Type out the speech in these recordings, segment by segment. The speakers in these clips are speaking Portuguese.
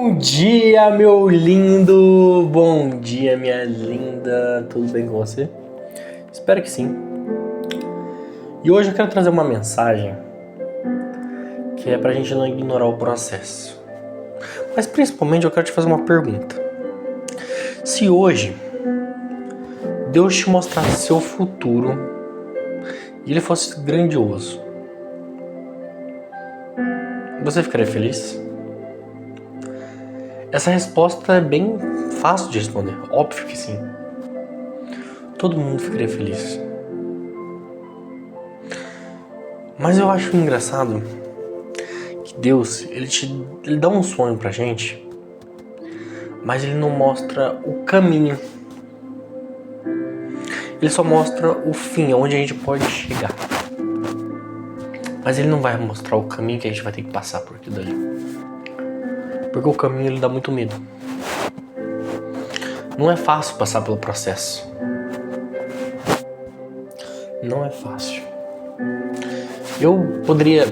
Bom dia, meu lindo! Bom dia, minha linda! Tudo bem com você? Espero que sim. E hoje eu quero trazer uma mensagem que é pra gente não ignorar o processo. Mas principalmente eu quero te fazer uma pergunta. Se hoje Deus te mostrasse seu futuro e ele fosse grandioso, você ficaria feliz? Essa resposta é bem fácil de responder. Óbvio que sim. Todo mundo ficaria feliz. Mas eu acho engraçado que Deus, ele dá um sonho pra gente, mas ele não mostra o caminho. Ele só mostra o fim, onde a gente pode chegar. Mas ele não vai mostrar o caminho que a gente vai ter que passar por aquilo dali. Porque o caminho ele dá muito medo. Não é fácil passar pelo processo. Não é fácil. Eu poderia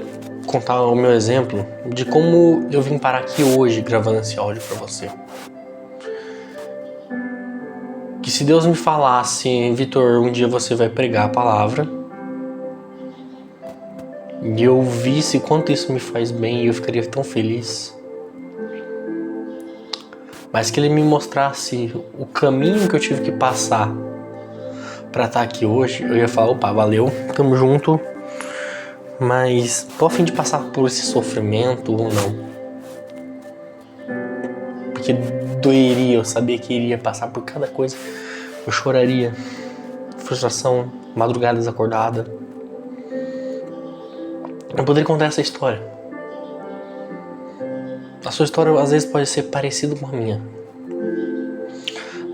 contar o meu exemplo de como eu vim parar aqui hoje gravando esse áudio pra você. Que se Deus me falasse, Vitor, um dia você vai pregar a palavra, e eu visse quanto isso me faz bem e eu ficaria tão feliz. Mas que ele me mostrasse o caminho que eu tive que passar pra estar aqui hoje, eu ia falar, opa, valeu, tamo junto, mas tô a fim de passar por esse sofrimento ou não. Porque doeria, eu sabia que iria passar por cada coisa, eu choraria, frustração, madrugadas acordada. Eu poderia contar essa história. A sua história às vezes pode ser parecida com a minha.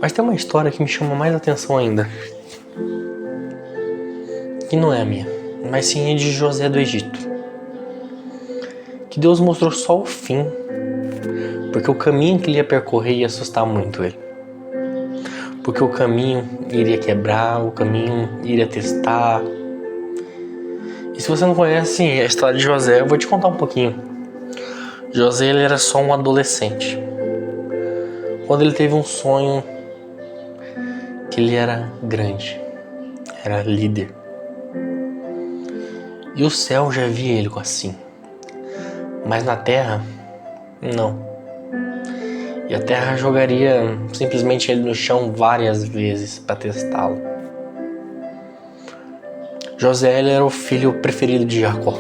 Mas tem uma história que me chama mais atenção ainda. Que não é a minha, mas sim é de José do Egito. Que Deus mostrou só o fim, porque o caminho que ele ia percorrer ia assustar muito ele. Porque o caminho iria quebrar, o caminho iria testar. E se você não conhece a história de José, eu vou te contar um pouquinho. José ele era só um adolescente. Quando ele teve um sonho que ele era grande, era líder. E o céu já via ele assim. Mas na terra, não. E a terra jogaria simplesmente ele no chão várias vezes para testá-lo. José ele era o filho preferido de Jacó.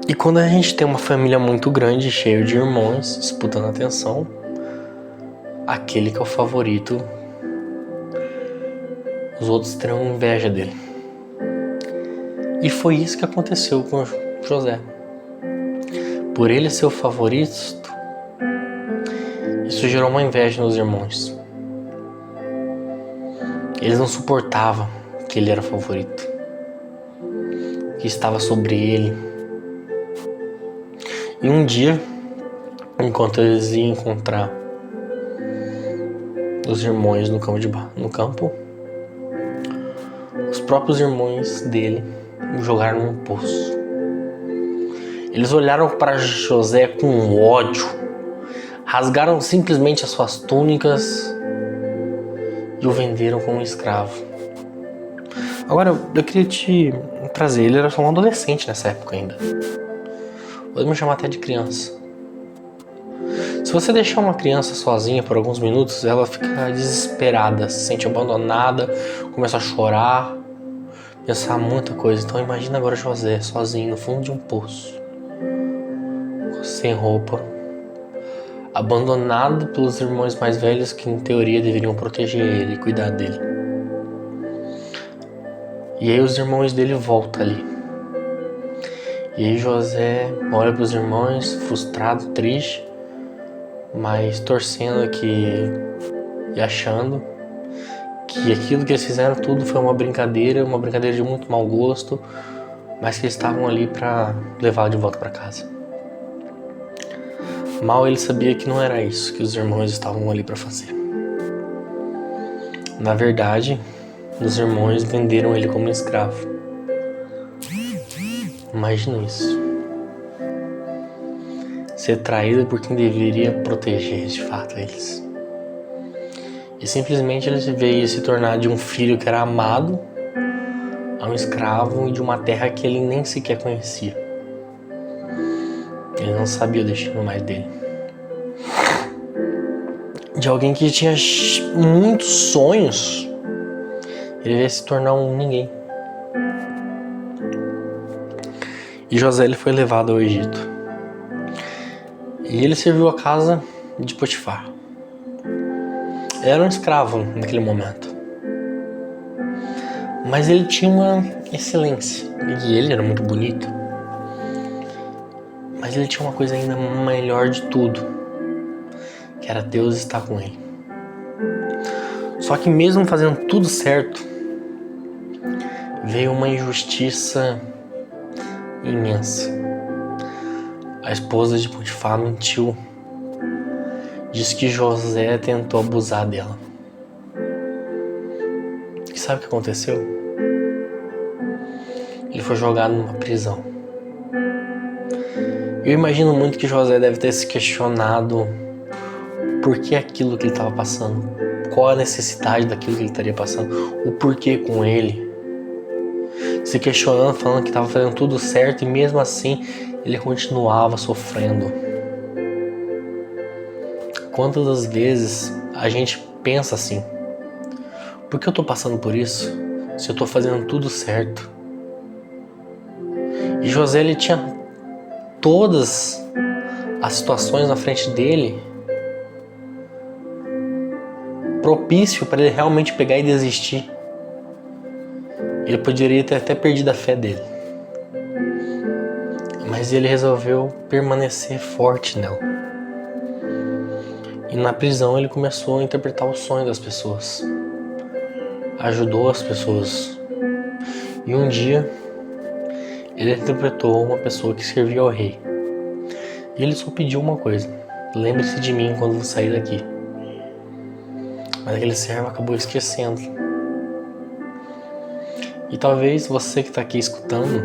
E quando a gente tem uma família muito grande, cheia de irmãos, disputando atenção, aquele que é o favorito, os outros terão inveja dele. E foi isso que aconteceu com José. Por ele ser o favorito, isso gerou uma inveja nos irmãos. Eles não suportavam que ele era o favorito, que estava sobre ele. E um dia, enquanto eles iam encontrar os irmãos no campo, os próprios irmãos dele o jogaram num poço. Eles olharam para José com ódio, rasgaram simplesmente as suas túnicas e o venderam como escravo. Agora, eu queria te trazer, ele era só um adolescente nessa época ainda. Podemos chamar até de criança. Se você deixar uma criança sozinha por alguns minutos, ela fica desesperada, se sente abandonada, começa a chorar, pensar muita coisa. Então imagina agora José sozinho no fundo de um poço, sem roupa, abandonado pelos irmãos mais velhos que em teoria deveriam proteger ele e cuidar dele. E aí os irmãos dele voltam ali. E aí José olha para os irmãos, frustrado, triste, mas torcendo e achando que aquilo que eles fizeram tudo foi uma brincadeira de muito mau gosto, mas que eles estavam ali para levá-lo de volta para casa. Mal ele sabia que não era isso que os irmãos estavam ali para fazer. Na verdade, os irmãos venderam ele como escravo. Imagina isso. ser traído por quem deveria proteger de fato eles. E simplesmente ele veio se tornar de um filho que era amado a um escravo e de uma terra que ele nem sequer conhecia. Ele não sabia o destino mais dele. De alguém que tinha muitos sonhos, ele veio se tornar um ninguém. E José ele foi levado ao Egito. E ele serviu a casa de Potifar. Ele era um escravo naquele momento. Mas ele tinha uma excelência. E ele era muito bonito. Mas ele tinha uma coisa ainda melhor de tudo, que era Deus estar com ele. Só que mesmo fazendo tudo certo, veio uma injustiça imensa. A esposa de Potifar mentiu. Disse que José tentou abusar dela. E sabe o que aconteceu? Ele foi jogado numa prisão. Eu imagino muito que José deve ter se questionado por que aquilo que ele estava passando, qual a necessidade daquilo que ele estaria passando, o porquê com ele. Se questionando, falando que estava fazendo tudo certo e mesmo assim ele continuava sofrendo. Quantas das vezes a gente pensa assim: por que eu estou passando por isso se eu estou fazendo tudo certo? E José ele tinha todas as situações na frente dele propício para ele realmente pegar e desistir. Ele poderia ter até perdido a fé dele, mas ele resolveu permanecer forte nela. E na prisão ele começou a interpretar o sonho das pessoas, ajudou as pessoas. E um dia ele interpretou uma pessoa que servia ao rei. E ele só pediu uma coisa: lembre-se de mim quando sair daqui. Mas aquele servo acabou esquecendo. E talvez você que está aqui escutando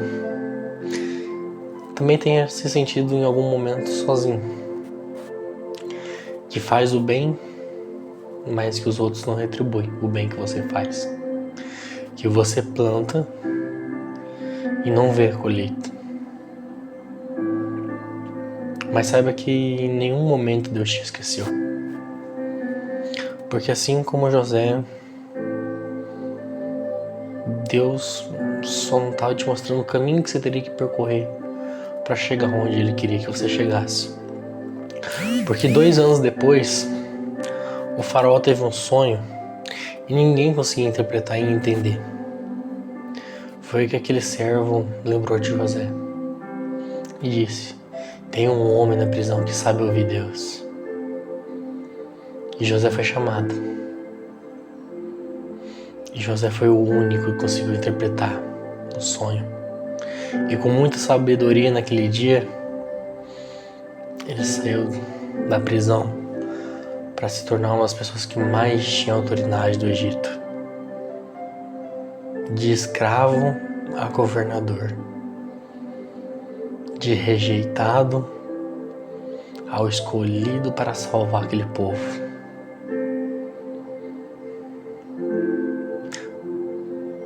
também tenha se sentido em algum momento sozinho, que faz o bem, mas que os outros não retribuem o bem que você faz, que você planta e não vê a colheita. Mas saiba que em nenhum momento Deus te esqueceu, porque assim como José, Deus só não estava te mostrando o caminho que você teria que percorrer para chegar onde Ele queria que você chegasse. Porque 2 anos depois, o faraó teve um sonho e ninguém conseguia interpretar e entender. Foi que aquele servo lembrou de José e disse: tem um homem na prisão que sabe ouvir Deus. E José foi chamado. E José foi o único que conseguiu interpretar o sonho. E com muita sabedoria naquele dia, ele saiu da prisão para se tornar uma das pessoas que mais tinham autoridade do Egito. De escravo a governador. De rejeitado ao escolhido para salvar aquele povo.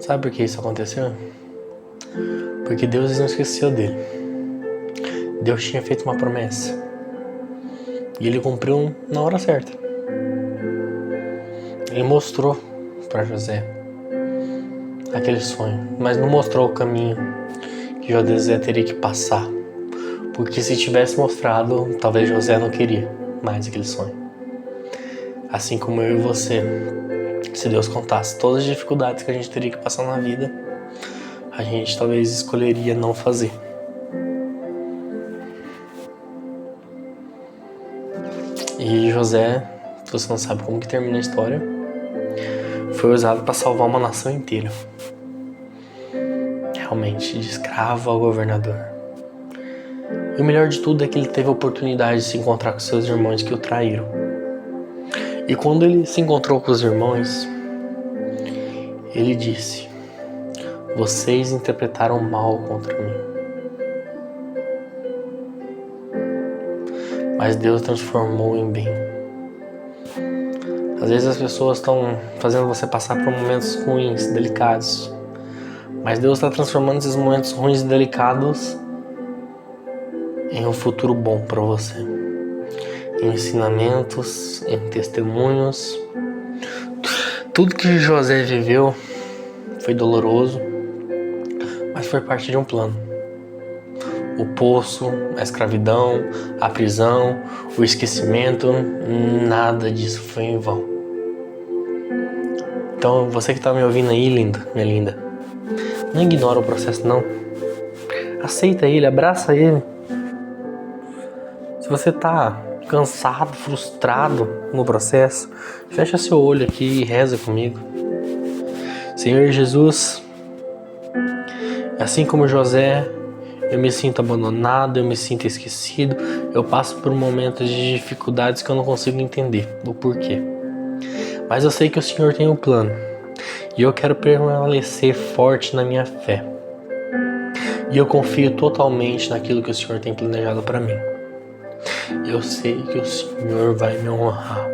Sabe por que isso aconteceu? Porque Deus não esqueceu dele. Deus tinha feito uma promessa. E ele cumpriu na hora certa. Ele mostrou para José aquele sonho, mas não mostrou o caminho que José teria que passar. Porque se tivesse mostrado, talvez José não queria mais aquele sonho. Assim como eu e você, se Deus contasse todas as dificuldades que a gente teria que passar na vida, a gente talvez escolheria não fazer. E José, se você não sabe como que termina a história, foi usado para salvar uma nação inteira. Realmente, de escravo ao governador. E o melhor de tudo é que ele teve a oportunidade de se encontrar com seus irmãos que o traíram. E quando ele se encontrou com os irmãos, ele disse: vocês interpretaram mal contra mim. mas Deus transformou em bem. Às vezes as pessoas estão fazendo você passar por momentos ruins, delicados, mas Deus está transformando esses momentos ruins e delicados em um futuro bom para você, em ensinamentos, em testemunhos. Tudo que José viveu foi doloroso, mas foi parte de um plano. O poço, a escravidão, a prisão, o esquecimento, nada disso foi em vão. Então, você que está me ouvindo aí, linda, minha linda, não ignora o processo, não. Aceita ele, abraça ele. Se você está cansado, frustrado no processo, fecha seu olho aqui e reza comigo. Senhor Jesus, assim como José, eu me sinto abandonado, eu me sinto esquecido, eu passo por momentos de dificuldades que eu não consigo entender o porquê. Mas eu sei que o Senhor tem um plano e eu quero permanecer forte na minha fé. E eu confio totalmente naquilo que o Senhor tem planejado para mim. Eu sei que o Senhor vai me honrar.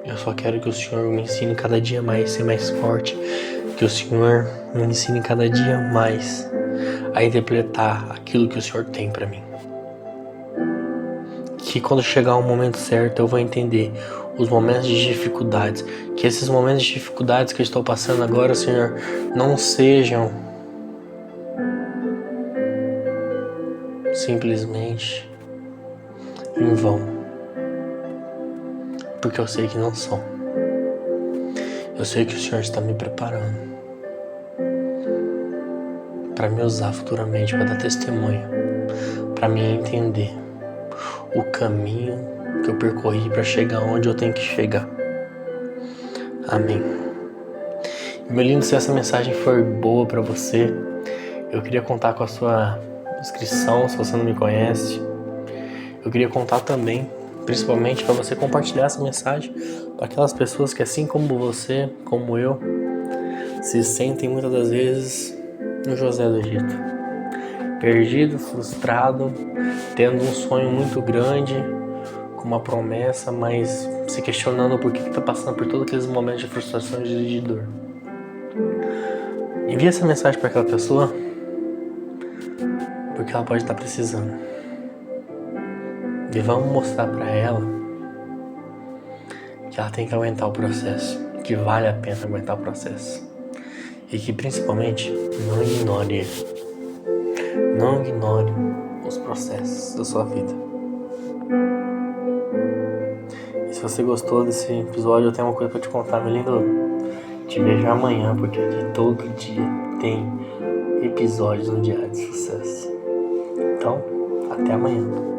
Eu só quero que o Senhor me ensine cada dia mais a ser mais forte. Que o Senhor me ensine cada dia mais a interpretar aquilo que o Senhor tem para mim. Que quando chegar o momento certo eu vou entender os momentos de dificuldades. Que esses momentos de dificuldades que eu estou passando agora, Senhor, não sejam simplesmente em vão. Porque eu sei que não são. Eu sei que o Senhor está me preparando para me usar futuramente, para dar testemunho, para me entender o caminho que eu percorri para chegar onde eu tenho que chegar. Amém. E, meu lindo, se essa mensagem for boa para você, eu queria contar com a sua inscrição, se você não me conhece. Eu queria contar também, principalmente, para você compartilhar essa mensagem para aquelas pessoas que, assim como você, como eu, se sentem muitas das vezes no José do Egito, perdido, frustrado, tendo um sonho muito grande, com uma promessa, mas se questionando por que está passando por todos aqueles momentos de frustração e de dor. Envie essa mensagem para aquela pessoa, porque ela pode estar precisando. E vamos mostrar para ela que ela tem que aguentar o processo, que vale a pena aguentar o processo. E que principalmente não ignore ele. Não ignore os processos da sua vida. E se você gostou desse episódio, eu tenho uma coisa pra te contar, meu lindo. Te vejo amanhã, porque aqui todo dia tem episódios no Diário de Sucesso. Então, até amanhã.